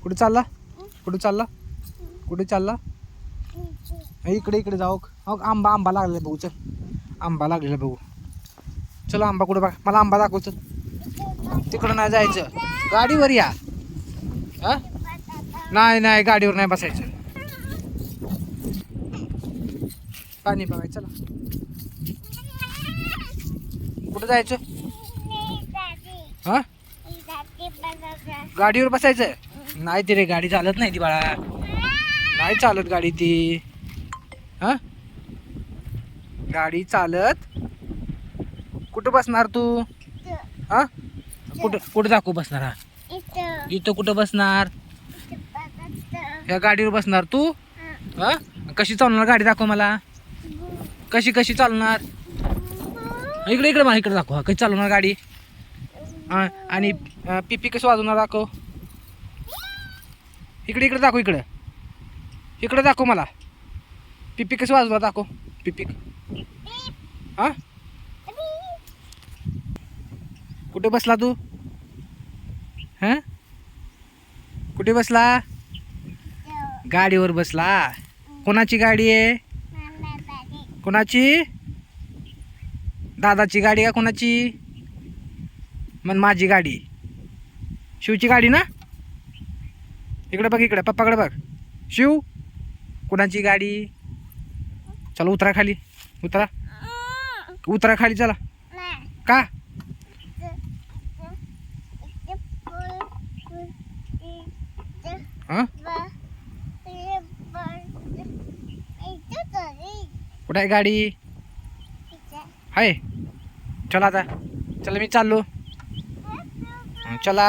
कुठे चालला? कुठे चालला? कुठे चालला? इकडे इकडे जाऊ. हो आंबा आंबा लागलेला बघू. चल आंबा लागलेला बघू. चलो आंबा कुठे बघ. मला आंबा दाखव. चल तिकडं नाही जायचं. गाडीवर या. हा नाही नाही गाडीवर नाही बसायचं. पाणी बघाय. चला कुठं जायचं? हा गाडीवर बसायचं. नाही ती रे गाडी चालत नाही ती बाळा. नाही चालत गाडी ती. हा गाडी चालत. कुठं बसणार तू? हा कुठं कुठं दाखवू बसणार? हा इथं कुठं बसणार? या गाडीवर बसणार तू? हा कशी चालवणार गाडी दाखव मला. कशी कशी चालवणार? इकडे इकडे मला इकडे दाखव. हा कशी चालवणार गाडी? हा आणि पिपी कशी वाजवणार दाखव. इकडे इकडे दाखव. इकडे इकडे दाखव मला. पिपी कशी वाजवणार दाखव. पिपी. हा कुठे बसला तू? हा कुठे बसला? गाडीवर बसला. कोणाची गाडी आहे? कोणाची? दादाची गाडी का कोणाची? मन माझी गाडी. शिवची गाडी ना? इकडे बघ. इकडे पप्पाकडे बघ. शिव कोणाची गाडी? चला उतरा खाली. उतरा उतरा खाली. चला. का? हा कुठे आहे गाडी? आहे. चला आता. चला मी चाललो. चला.